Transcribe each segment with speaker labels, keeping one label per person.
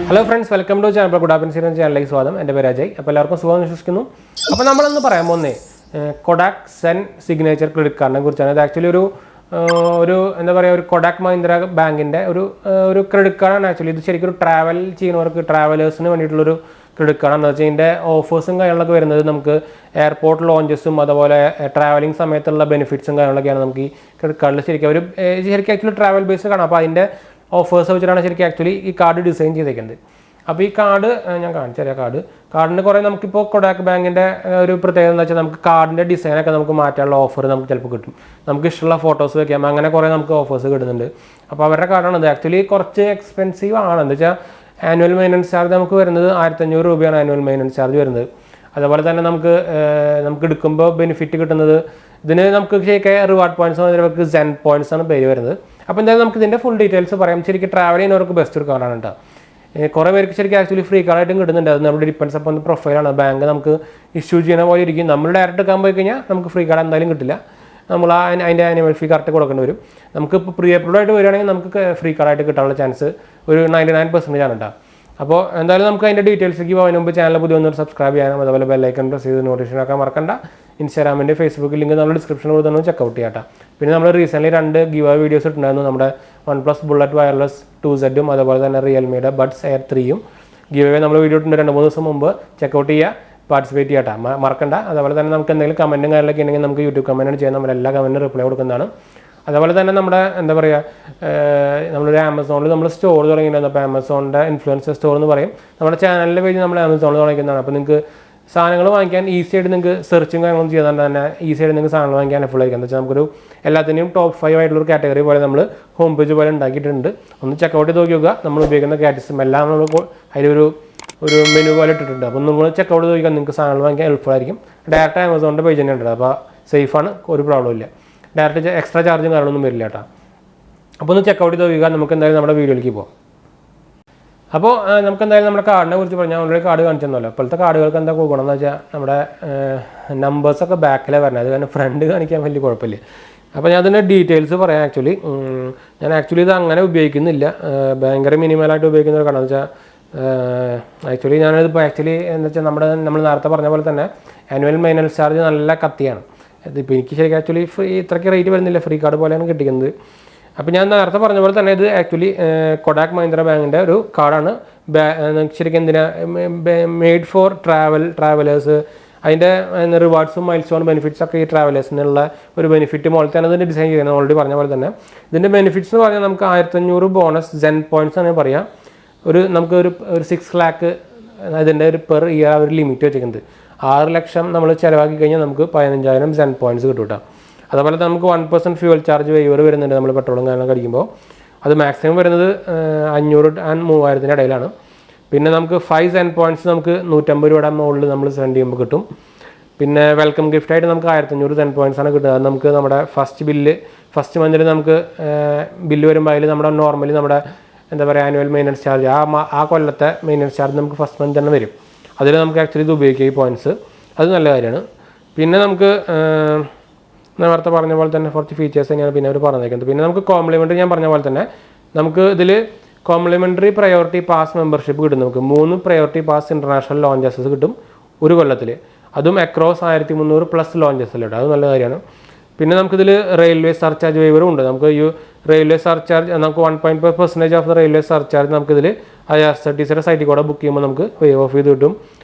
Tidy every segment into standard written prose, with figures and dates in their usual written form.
Speaker 1: Hello friends, welcome to channel 𝙑𝙞𝙙𝙯 സ്വാഗതം. എൻ്റെ പേര് അജയ്. അപ്പോൾ എല്ലാവർക്കും സുഖം വിശ്വസിക്കുന്നു. അപ്പോൾ നമ്മളിന്ന് പറയാൻ പോകുന്നത് Kodak Zen സിഗ്നേച്ചർ ക്രെഡിറ്റ് കാർഡിനെ കുറിച്ചാണ്. ഇത് ആക്ച്വലി ഒരു എന്താ പറയുക ഒരു കൊഡാക് മഹീന്ദ്ര ബാങ്കിൻ്റെ ഒരു ക്രെഡിറ്റ് കാർഡാണ്. ആക്ച്വലി ഇത് ശരിക്കും ഒരു ട്രാവൽ ചെയ്യുന്നവർക്ക് ട്രാവലേഴ്സിന് വേണ്ടിയിട്ടുള്ളൊരു ക്രെഡിറ്റ് കാർഡാണ്. എന്ന് വെച്ചാൽ ഇതിൻ്റെ ഓഫേഴ്സും കാര്യങ്ങളൊക്കെ വരുന്നത് നമുക്ക് എയർപോർട്ട് ലോഞ്ചസും അതുപോലെ ട്രാവലിംഗ് സമയത്തുള്ള ബെനിഫിറ്റ്സും കാര്യങ്ങളൊക്കെയാണ് നമുക്ക് ഈ ക്രെഡിറ്റ് കാർഡിൽ ശരിക്കും ആക്ച്വലി ട്രാവൽ ബേസ് കാണാം. അപ്പോൾ അതിൻ്റെ ഓഫേഴ്സ് വെച്ചിട്ടാണ് ശരിക്കും ആക്ച്വലി ഈ കാർഡ് ഡിസൈൻ ചെയ്തേക്കുന്നത്. അപ്പോൾ ഈ കാർഡ് ഞാൻ കാണിച്ചു തരാം. കാർഡിന് കുറേ നമുക്കിപ്പോൾ കൊഡാക് ബാങ്കിൻ്റെ ഒരു പ്രത്യേകത എന്ന് വെച്ചാൽ നമുക്ക് കാർഡിൻ്റെ ഡിസൈനൊക്കെ നമുക്ക് മാറ്റാനുള്ള ഓഫർ നമുക്ക് ചിലപ്പോൾ കിട്ടും. നമുക്ക് ഇഷ്ടമുള്ള ഫോട്ടോസ് വെക്കാം, അങ്ങനെ കുറേ നമുക്ക് ഓഫേഴ്സ് കിട്ടുന്നുണ്ട്. അപ്പോൾ അവരുടെ കാർഡാണ് ഇത്. ആക്ച്വലി കുറച്ച് എക്സ്പെൻസീവ് ആണ്. എന്താ വെച്ചാൽ ആനുവൽ മെയിൻ്റനൻസ് ചാർജ് നമുക്ക് വരുന്നത് 1500 രൂപയാണ് ആനുവൽ മെയിൻ്റനൻസ് ചാർജ് വരുന്നത്. അതുപോലെ തന്നെ നമുക്ക് എടുക്കുമ്പോൾ ബെനിഫിറ്റ് കിട്ടുന്നത് ഇതിന് നമുക്ക് ശരിക്കും റിവാർഡ് പോയിന്റ്സ് നമുക്ക് സെൻ പോയിന്റ്സ് ആണ് പേര് വരുന്നത്. അപ്പോൾ എന്തായാലും നമുക്ക് ഇതിൻ്റെ ഫുൾ ഡീറ്റെയിൽസ് പറയാം. ശരിക്കും ട്രാവൽ ചെയ്യുന്നവർക്ക് ബെസ്റ്റ് ഒരു കാർഡാണ് കേട്ടോ. കുറേ പേർക്ക് ശരിക്കും ആക്ച്വലി ഫ്രീ കാർഡായിട്ടും കിട്ടുന്നുണ്ട്. അത് നമ്മുടെ ഡിപ്പെൻസ് അപ്പോൾ പ്രൊഫൈലാണ്. ബാങ്ക് നമുക്ക് ഇഷ്യൂ ചെയ്യുന്ന പോലെ ഇരിക്കും. നമ്മൾ ഡയറക്റ്റ് എടുക്കാൻ പോയി കഴിഞ്ഞാൽ നമുക്ക് ഫ്രീ കാർഡ് എന്തായാലും കിട്ടില്ല. നമ്മൾ അതിൻ്റെ ആനുവൽ ഫീ കറക്റ്റ് കൊടുക്കേണ്ടി വരും. നമുക്കിപ്പോൾ പ്രീ അപ്രൂവ്ഡ് ആയിട്ട് വരികയാണെങ്കിൽ നമുക്ക് ഫ്രീ കാർഡായിട്ട് കിട്ടാനുള്ള ചാൻസ് ഒരു 99% ആണ് കേട്ടോ. അപ്പോൾ എന്തായാലും നമുക്ക് അതിൻ്റെ ഡീറ്റെയിൽസിലേക്ക് പോകുന്നതിന് മുമ്പ് ചാനൽ പുതിയ ഒന്നും സബ്സ്ക്രൈബ് ചെയ്യാനും അതുപോലെ ബെല്ലൈക്കൺ പ്രസ് ചെയ്ത് നോട്ടിഫിക്കേഷൻ ആക്കാൻ മറക്കണ്ട. ഇൻസ്റ്റാഗ്രാമിൻ്റെ ഫേസ്ബുക്ക് ലിങ്ക് നമ്മൾ ഡിസ്ക്രിപ്ഷനിൽ കൊടുത്തൊന്ന് ചെക്കൗട്ട് ചെയ്യാം. പിന്നെ നമ്മൾ റീസെൻ്റ്ലി 2 ഗിവ് അവേ വീഡിയോസ് ഇട്ടുണ്ടായിരുന്നു. നമ്മുടെ OnePlus Bullet Wireless 2Z അതുപോലെ തന്നെ റിയൽമിയുടെ Buds Air 3 ഗിവ് അവേ നമ്മൾ വീഡിയോ ഇട്ടുണ്ട് 2-3 ദിവസം മുമ്പ്. ചെക്കൗട്ട് ചെയ്യുക, പാർട്ടിസിപ്പേറ്റ് ചെയ്യാം കേട്ടോ, മറക്കണ്ട. അതുപോലെ തന്നെ നമുക്ക് എന്തെങ്കിലും കമൻറ്റും കാര്യങ്ങളൊക്കെ ഉണ്ടെങ്കിൽ നമുക്ക് യൂട്യൂബ് കമൻറ്റ് ചെയ്യാൻ നമ്മൾ എല്ലാ കമൻറ്റിനും റിപ്ലൈ കൊടുക്കുന്നതാണ്. അതുപോലെ തന്നെ നമ്മുടെ എന്താ പറയുക നമ്മളൊരു ആമസോണിൽ നമ്മൾ സ്റ്റോർ തുടങ്ങിയിട്ടുണ്ടായിരുന്നു. അപ്പോൾ ആമസോണിൻ്റെ ഇൻഫ്ലുവൻസർ സ്റ്റോർ എന്ന് പറയും. നമ്മുടെ ചാനലിൻ്റെ പേജ് നമ്മൾ ആമസോണിൽ തുടങ്ങിക്കുന്നതാണ്. അപ്പോൾ നിങ്ങൾക്ക് സാധനങ്ങൾ വാങ്ങിക്കാൻ ഈസി ആയിട്ട് നിങ്ങൾക്ക് സെർച്ചും കാര്യങ്ങളും ചെയ്താൽ തന്നെ ഈസി ആയിട്ട് നിങ്ങൾക്ക് സാധനങ്ങൾ വാങ്ങിക്കാൻ എഫോർഡ് ആയിരിക്കും. എന്താ വെച്ചാൽ നമുക്കൊരു എല്ലാത്തിൻ്റെയും ടോപ്പ് 5 ആയിട്ടുള്ളൊരു കാറ്റഗറി പോലെ നമ്മൾ ഹോം പേജ് പോലെ ഉണ്ടാക്കിയിട്ടുണ്ട്. ഒന്ന് ചെക്കൗട്ട് ചെയ്ത് നോക്കി നോക്കുക. നമ്മൾ ഉപയോഗിക്കുന്ന കാറ്റഗറീസും എല്ലാം നമ്മൾ അതിലൊരു മെനു പോലെ ഇട്ടിട്ടുണ്ട്. അപ്പോൾ നിങ്ങൾ ചെക്കൗട്ട് ചെയ്ത് നോക്കിയാൽ നിങ്ങൾക്ക് സാധനങ്ങൾ വാങ്ങിക്കാൻ ഹെൽപ്ഫുൾ ആയിരിക്കും. ഡയറക്റ്റ് ആമസോണിൻ്റെ പേജ് തന്നെ ഉണ്ട്. അപ്പോൾ സേഫാണ്, ഒരു പ്രോബ്ലം ഇല്ല. ഡയറക്റ്റ് എക്സ്ട്രാ ചാർജും കാര്യങ്ങളൊന്നും വരില്ല കേട്ടോ. അപ്പോൾ ഒന്ന് ചെക്കൗട്ട് ചെയ്ത് നോക്കുക. നമുക്ക് എന്തായാലും നമ്മുടെ വീഡിയോയിലേക്ക് പോകാം. അപ്പോൾ നമുക്ക് എന്തായാലും നമ്മുടെ കാർഡിനെ കുറിച്ച് പറഞ്ഞാൽ ഓൾറെഡി കാർഡ് കാണിച്ചെന്നല്ലോ. ഇപ്പോഴത്തെ കാർഡുകൾക്ക് എന്താ ഗുണമെന്ന് വെച്ചാൽ നമ്മുടെ നമ്പേഴ്സൊക്കെ ബാക്കിലാണ് വരുന്നത്. അത് കാരണം ഫ്രണ്ട് കാണിക്കാൻ വലിയ കുഴപ്പമില്ല. അപ്പോൾ ഞാൻ അതിൻ്റെ ഡീറ്റെയിൽസ് പറയാം. ഞാൻ ആക്ച്വലി ഇത് അങ്ങനെ ഉപയോഗിക്കുന്നില്ല. ഭയങ്കര മിനിമലായിട്ട് ഉപയോഗിക്കുന്ന ഒരു കാർഡെന്ന് വെച്ചാൽ ഞാനിതിപ്പോൾ എന്ന് വെച്ചാൽ നമ്മൾ നേരത്തെ പറഞ്ഞ പോലെ തന്നെ ആനുവൽ മെയിൻ്റനൻസ് ചാർജ് നല്ല കത്തിയാണ്. ഇതിപ്പോൾ എനിക്ക് ശരിക്കും ഇത്രയ്ക്ക് റേറ്റ് വരുന്നില്ല. ഫ്രീ കാർഡ് പോലെയാണ് കിട്ടിക്കുന്നത്. അപ്പോൾ ഞാൻ നേരത്തെ പറഞ്ഞ പോലെ തന്നെ ഇത് ആക്ച്വലി കൊഡാക് മഹീന്ദ്ര ബാങ്കിൻ്റെ ഒരു കാർഡാണ്. ശരിക്കും മെയ്ഡ് ഫോർ ട്രാവലേഴ്സ്. അതിൻ്റെ റിവാർഡ്സും മൈൽ സ്റ്റോൺ ബെനിഫിറ്റ്സ് ഒക്കെ ഈ ട്രാവലേഴ്സിനുള്ള ഒരു ബെനിഫിറ്റ് പോലെ തന്നെ ഇതിൻ്റെ ഡിസൈൻ ചെയ്യുന്നത്. ഓൾറെഡി പറഞ്ഞ പോലെ തന്നെ ഇതിൻ്റെ ബെനിഫിറ്റ്സ് എന്ന് പറഞ്ഞാൽ നമുക്ക് 1500 ബോണസ് സെൻ പോയിന്റ്സ് ആണ് പറയാം. നമുക്ക് ഒരു 6 lakhs അതിൻ്റെ ഒരു പെർ ഇയർ ഒരു ലിമിറ്റ് വെച്ചിരിക്കുന്നത്. 6 ലക്ഷം നമ്മൾ ചിലവാക്കി കഴിഞ്ഞാൽ നമുക്ക് 15,000 സെൻ പോയിന്റ്സ് കിട്ടും കേട്ടോ. അതുപോലെ തന്നെ നമുക്ക് 1% ഫ്യൂവൽ ചാർജ് വേവർ വരുന്നുണ്ട് നമ്മൾ പെട്രോളും കാര്യങ്ങളൊക്കെ അടിക്കുമ്പോൾ. അത് മാക്സിമം വരുന്നത് 500 and 3000 ഇടയിലാണ്. പിന്നെ നമുക്ക് 5 സെൻ പോയിന്റ്സ് നമുക്ക് 150 രൂപയുടെ മുകളിൽ നമ്മൾ സ്പെൻഡ് ചെയ്യുമ്പോൾ കിട്ടും. പിന്നെ വെൽക്കം ഗിഫ്റ്റായിട്ട് നമുക്ക് 1500 സെൻ പോയിന്റ്സ് ആണ് കിട്ടുക. അത് നമുക്ക് നമ്മുടെ ഫസ്റ്റ് മന്തിൽ നമുക്ക് ബില്ല് വരുമ്പോൾ അതിൽ നമ്മുടെ നോർമലി നമ്മുടെ എന്താ പറയുക ആനുവൽ മെയിൻ്റനൻസ് ചാർജ് ആ കൊല്ലത്തെ മെയിൻ്റനൻസ് ചാർജ് നമുക്ക് ഫസ്റ്റ് മന്ത് തന്നെ വരും. അതിൽ നമുക്ക് ആക്ച്വലി ഇത് ഉപയോഗിക്കുക ഈ പോയിന്റ്സ്. അത് നല്ല കാര്യമാണ്. പിന്നെ നമുക്ക് നേരത്തെ പറഞ്ഞ പോലെ തന്നെ കുറച്ച് ഫീച്ചേഴ്സ് തന്നെയാണ് പിന്നെ അവർ പറഞ്ഞേക്കുന്നത്. പിന്നെ നമുക്ക് കോംപ്ലിമെൻ്ററി ഞാൻ പറഞ്ഞ പോലെ തന്നെ നമുക്ക് ഇതിൽ കോംപ്ലിമെൻ്ററി പ്രയോറിറ്റി പാസ് മെമ്പർഷിപ്പ് കിട്ടും. നമുക്ക് 3 പ്രയോറിറ്റി പാസ് ഇൻ്റർനാഷണൽ ലോഞ്ചസ് കിട്ടും ഒരു കൊല്ലത്തിൽ. അതും അക്രോസ് 1300+ ലോഞ്ചസിലുണ്ട്. അത് നല്ല കാര്യമാണ്. പിന്നെ നമുക്കിതിൽ റെയിൽവേ സർചാർജ് വേവറും ഉണ്ട്. നമുക്ക് ഈ റെയിൽവേ സർചാർജ് നമുക്ക് 1.5% ഓഫ് ദ റെയിൽവേ സർചാർജ് നമുക്കിതിൽ IRCTCയുടെ സൈറ്റിൽ കൂടെ ബുക്ക് ചെയ്യുമ്പോൾ നമുക്ക് വേവ് ഓഫ് ചെയ്ത് കിട്ടും.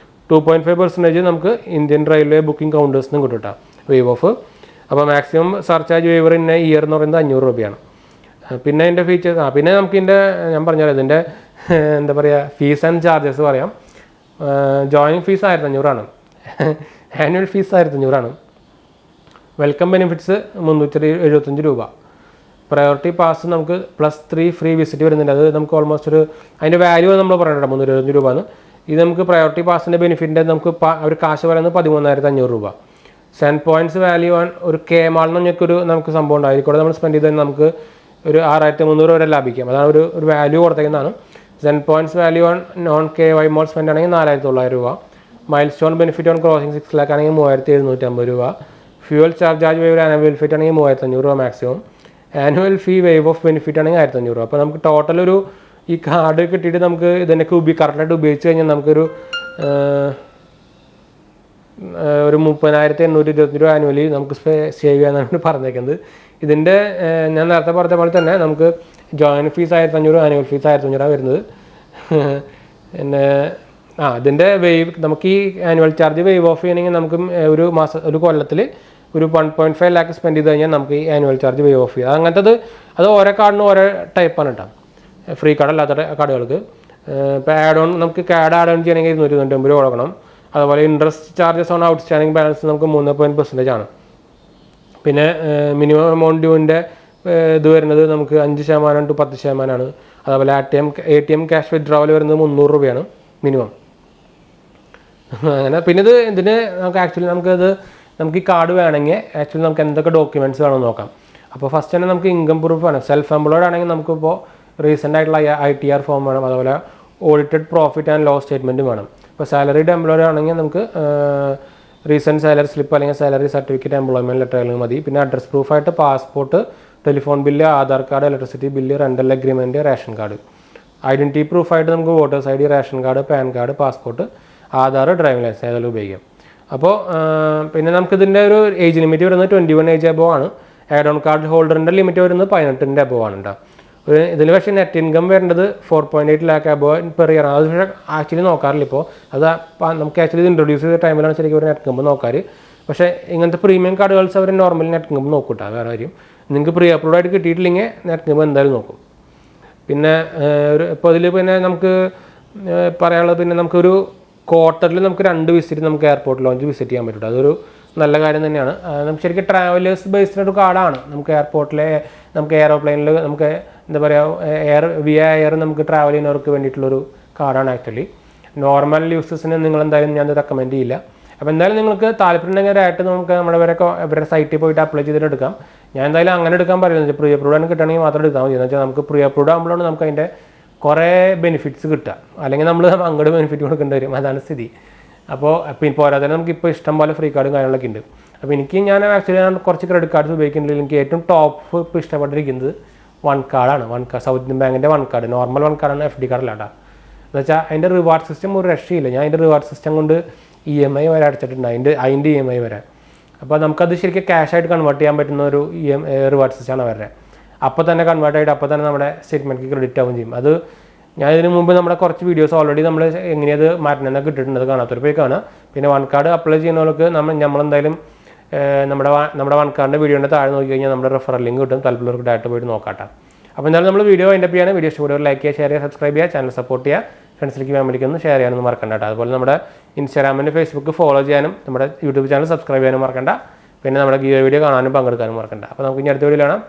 Speaker 1: 2.5% നമുക്ക് ഇന്ത്യൻ റെയിൽവേ ബുക്കിംഗ് കൗണ്ടേഴ്സിനും കിട്ടും കേട്ടോ വേവ് ഓഫ്. അപ്പോൾ മാക്സിമം സർചാർജ് വേവർ ഇന്ന ഇയർ എന്ന് പറയുന്നത് 500 രൂപയാണ്. പിന്നെ അതിൻ്റെ ഫീച്ചേഴ്സ് പിന്നെ നമുക്ക് ഞാൻ പറഞ്ഞാൽ ഇതിൻ്റെ എന്താ പറയുക ഫീസ് ആൻഡ് ചാർജസ് പറയാം. ജോയിനിങ് ഫീസ് 1500 ആണ്. ആനുവൽ ഫീസ് 1500 ആണ്. വെൽക്കം ബെനിഫിറ്റ്സ് 375 രൂപ. പ്രയോറിറ്റി പാസ് നമുക്ക് +3 ഫ്രീ വിസിറ്റ് വരുന്നുണ്ട്. അത് നമുക്ക് ഓൾമോസ്റ്റ് അതിൻ്റെ വാല്യൂ നമ്മൾ പറയണ്ട 375 രൂപ എന്ന്. ഇത് നമുക്ക് പ്രയോറിറ്റി പാസിൻ്റെ ബെനിഫിറ്റിൻ്റെ നമുക്ക് ഒരു കാശ് പറയുന്നത് 13,500 രൂപ. സെൻ പോയിന്റ്സ് വാല്യൂ ഓൺ ഒരു KMall നമുക്ക് സംഭവം ഉണ്ട്. അതിൽ കൂടെ നമ്മൾ സ്പെൻഡ് ചെയ്താൽ നമുക്ക് ഒരു 6,300 വരെ ലാഭിക്കാം. അതാണ് ഒരു വാല്യൂ കൊടുത്തേക്കുന്നതാണ്. Ten points value on non KY mall spend ആണെങ്കിൽ 4,900 രൂപ. Milestone benefit on crossing 6 lakh ആണെങ്കിൽ 3,750 രൂപ. Fuel charge waiver annual benefit ആണെങ്കിൽ 3,500 രൂപ maximum. Annual fee waive off benefit ആണെങ്കിൽ 1500 രൂപ. അപ്പോൾ നമുക്ക് ടോട്ടൽ ഒരു ഈ കാർഡ് കിട്ടിയിട്ട് നമുക്ക് ഇതിനൊക്കെ കറക്റ്റായിട്ട് ഉപയോഗിച്ച് കഴിഞ്ഞാൽ നമുക്കൊരു ഒരു 30,825 രൂപ ആനുവലി നമുക്ക് സേവ് ചെയ്യാനാണ് പറഞ്ഞേക്കുന്നത്. ഇതിൻ്റെ ഞാൻ നേരത്തെ പറഞ്ഞ പോലെ തന്നെ നമുക്ക് ജോയിൻ ഫീസ് 1500, ആനുവൽ ഫീസ് 1500 വരുന്നത്. പിന്നെ ഇതിൻ്റെ വേവ് നമുക്ക് ഈ ആനുവൽ ചാർജ് വേവ് ഓഫ് ചെയ്യണമെങ്കിൽ നമുക്ക് ഒരു കൊല്ലത്തിൽ ഒരു 1.5 lakh സ്പെൻഡ് ചെയ്ത് കഴിഞ്ഞാൽ നമുക്ക് ഈ ആനുവൽ ചാർജ് വേവ് ഓഫ് ചെയ്യാം. അങ്ങനത്തത് അത് ഓരോ കാർഡിനും ഓരോ ടൈപ്പാണ് കേട്ടോ. ഫ്രീ കാർഡ് അല്ലാത്ത കാർഡുകൾക്ക് ഇപ്പോൾ ആഡ് ഓൺ നമുക്ക് കാർഡ് ആഡ് ഓൺ ചെയ്യണമെങ്കിൽ 295 രൂപ കൊടുക്കണം. അതുപോലെ interest charges on outstanding balance നമുക്ക് 3% ആണ്. പിന്നെ മിനിമം എമൗണ്ട് ഡ്യൂവിൻ്റെ ഇത് വരുന്നത് നമുക്ക് 5% to 10%. അതുപോലെ ATM ക്യാഷ് വിത്ഡ്രോവൽ വരുന്നത് 300 രൂപയാണ് മിനിമം. അങ്ങനെ പിന്നെ ഇതിന് നമുക്ക് ഈ കാർഡ് വേണമെങ്കിൽ ആക്ച്വലി നമുക്ക് എന്തൊക്കെ ഡോക്യുമെൻറ്റ്സ് വേണമെന്ന് നോക്കാം. അപ്പോൾ ഫസ്റ്റ് തന്നെ നമുക്ക് ഇൻകം പ്രൂഫ് വേണം. സെൽഫ് എംപ്ലോയ്ഡ് ആണെങ്കിൽ നമുക്കിപ്പോൾ റീസെൻ്റ് ആയിട്ടുള്ള ITR ഫോം വേണം. അതുപോലെ ഓഡിറ്റഡ് പ്രോഫിറ്റ് ആൻഡ് ലോസ് സ്റ്റേറ്റ്മെൻറ്റും വേണം. ഇപ്പോൾ സാലറിഡ് എംപ്ലോയർ ആണെങ്കിൽ നമുക്ക് റീസെൻറ്റ് സാലറി സ്ലിപ്പ് അല്ലെങ്കിൽ സാലറി സർട്ടിഫിക്കറ്റ്, എംപ്ലോയ്മെൻറ്റ് ലെറ്ററുകൾ മതി. പിന്നെ അഡ്രസ് പ്രൂഫായിട്ട് passport, telephone bill, Aadhaar card, electricity bill, rental agreement, ration card. Identity പ്രൂഫായിട്ട് നമുക്ക് voters ID, ration card, PAN card, passport, Aadhaar, driving licence ഏതെങ്കിലും ഉപയോഗിക്കാം. അപ്പോൾ പിന്നെ നമുക്കിതിൻ്റെ ഒരു ഏജ് ലിമിറ്റ് വരുന്നത് 21 ഏജ് അബോവ് ആണ്. ആഡ് ഓൺ കാർഡ് ഹോൾഡറിൻ്റെ ലിമിറ്റ് വരുന്നത് 18 അബോവ് ആണ് കേട്ടോ. ഇതിൽ പക്ഷേ നെറ്റ് ഇൻകം വരേണ്ടത് 4.8 lakh അബോവ് പെർ ഇയർ ആണ്. അത് പക്ഷേ ആക്ച്വലി നോക്കാറില്ല ഇപ്പോൾ. അത് നമുക്ക് ആക്ച്വലി ഇത് ഇൻട്രൊഡ്യൂസ് ചെയ്ത ടൈമിലാണ് ശരിക്കും ഒരു നെറ്റ് ഇൻകം നോക്കാറ്. പക്ഷേ ഇങ്ങനത്തെ പ്രീമിയം കാർഡുകൾസ് അവർ നോർമലി നെറ്റ് ഇൻകം നോക്കൂട്ടാ. വേറെ കാര്യം നിങ്ങൾക്ക് പ്രീ അപ്രൂവ്ഡ് ആയിട്ട് കിട്ടിയിട്ടില്ലെങ്കിൽ നെറ്റ് ഇൻകം എന്തായാലും നോക്കും. പിന്നെ ഇപ്പോൾ ഇതിൽ പിന്നെ നമുക്ക് പറയാനുള്ളത് പിന്നെ നമുക്കൊരു ക്വാർട്ടറിൽ നമുക്ക് 2 വിസിറ്റ് നമുക്ക് എയർപോർട്ട് ലോഞ്ച് വിസിറ്റ് ചെയ്യാൻ പറ്റും. അതൊരു നല്ല കാര്യം തന്നെയാണ്. നമുക്ക് ശരിക്കും ട്രാവലേഴ്സ് ബേസ്ഡ് ഒരു കാർഡാണ്. നമുക്ക് എയർപോർട്ടിലെ നമുക്ക് എയറോപ്ലെയിനിൽ നമുക്ക് എന്താ പറയുക എയർ നമുക്ക് ട്രാവൽ ചെയ്യുന്നവർക്ക് വേണ്ടിയിട്ടുള്ളൊരു കാർഡാണ് ആക്ച്വലി. നോർമൽ യൂസേഴ്സിന് നിങ്ങൾ എന്തായാലും ഞാൻ റെക്കമെൻഡ് ചെയ്യില്ല. അപ്പോൾ എന്തായാലും നിങ്ങൾക്ക് താല്പര്യമുണ്ടെങ്കിൽ ആയിട്ട് നമുക്ക് ഇവരുടെ സൈറ്റിൽ പോയിട്ട് അപ്ലൈ ചെയ്തിട്ട് എടുക്കാം. ഞാൻ എന്തായാലും അങ്ങനെ എടുക്കാൻ പറയുന്നത് പ്രീ അപ്രൂവ്ഡ് ആണ് കിട്ടണമെങ്കിൽ മാത്രം എടുക്കാൻ മതി. എന്ന് വെച്ചാൽ നമുക്ക് പ്രീ അപ്രൂവ്ഡ് ആകുമ്പോഴാണ് നമുക്ക് അതിൻ്റെ കുറേ ബെനിഫിറ്റ്സ് കിട്ടുക. അല്ലെങ്കിൽ നമ്മൾ അങ്ങോട്ട് ബെനിഫിറ്റ് കൊടുക്കേണ്ടി വരും. അതാണ് സ്ഥിതി. അപ്പോൾ പോരാതെ നമുക്കിപ്പോൾ ഇഷ്ടം പോലെ ഫ്രീ കാർഡും കാര്യങ്ങളൊക്കെ ഉണ്ട്. അപ്പോൾ ഞാൻ കുറച്ച് ക്രെഡിറ്റ് കാർഡ്സ് ഉപയോഗിക്കുന്നുണ്ടെങ്കിൽ എനിക്ക് ഏറ്റവും ടോപ്പ് ഇപ്പോൾ ഇഷ്ടപ്പെട്ടിരിക്കുന്നത് വൺ കാർഡാണ്. സൗത്ത് ഇന്ത്യൻ ബാങ്കിൻ്റെ വൺ കാർഡ്, നോർമൽ വൺ കാർഡാണ്, FD കാർഡല്ല കേട്ടോ. എന്ന് വെച്ചാൽ അതിൻ്റെ റിവാർഡ് സിസ്റ്റം ഒരു രക്ഷയില്ല. ഞാൻ അതിൻ്റെ റിവാർഡ് സിസ്റ്റം കൊണ്ട് EMI വരെ അടച്ചിട്ടുണ്ട്, അതിൻ്റെ EMI വരെ. അപ്പോൾ നമുക്കത് ശരിക്കും ക്യാഷായിട്ട് കൺവേർട്ട് ചെയ്യാൻ പറ്റുന്ന ഒരു റിവാർഡ് സിസ്റ്റമാണ് അവരുടെ. അപ്പോൾ തന്നെ കൺവേർട്ട് ആയിട്ട് അപ്പോൾ തന്നെ നമ്മുടെ സ്റ്റേറ്റ്മെൻറ്റ് ക്രെഡിറ്റ് ആവുകയും ചെയ്യും. അത് ഞാൻ ഇതിന് മുമ്പ് നമ്മുടെ കുറച്ച് വീഡിയോസ് ഓൾറെഡി നമ്മൾ എങ്ങനെയത് മാറ്റണമെന്നൊക്കെ ഇട്ടിട്ടുണ്ട്. അത് കാണാത്തൊരു പോയി കാണാം. പിന്നെ വൺ കാർഡ് അപ്ലൈ ചെയ്യുന്നവർക്ക് നമ്മളെന്തായാലും നമ്മുടെ വൺ കാർഡിൻ്റെ വീഡിയോൻ്റെ താഴെ നോക്കി കഴിഞ്ഞാൽ നമ്മുടെ റെഫറൽ ലിങ്ക് കിട്ടും. താല്പര്യമുള്ളവർക്ക് ഡയറക്റ്റ് പോയിട്ട് നോക്കാട്ടെ. അപ്പോൾ എന്തായാലും നമ്മൾ വീഡിയോ അതിൻ്റെ ചെയ്യാണ്. വീഡിയോ ഇഷ്ടപ്പെടുക ലൈക്ക് ചെയ്യുക, ഷെയർ ചെയ്യുക, സബ്സ്ക്രൈബ് ചെയ്യുക, ചാനൽ സപ്പോർട്ട് ചെയ്യുക, ഫ്രണ്ട്സിലേക്ക് ഫാമിലിക്ക് ഒന്ന് ഷെയർ ചെയ്യാനൊന്നും മറക്കണ്ട കേട്ടോ. അതുപോലെ നമ്മുടെ ഇൻസ്റ്റാഗ്രാമിൻ്റെ ഫേസ്ബുക്ക് ഫോളോ ചെയ്യാനും നമ്മുടെ യൂട്യൂബ് ചാനൽ സബ്സ്ക്രൈബ് ചെയ്യാനും മറക്കണ്ട. പിന്നെ നമ്മുടെ വീഡിയോ കാണാനും പങ്കെടുക്കാനും മറക്കണ്ട. അപ്പോൾ നമുക്ക് ഇനി അടുത്ത വീഡിയോ കാണാം.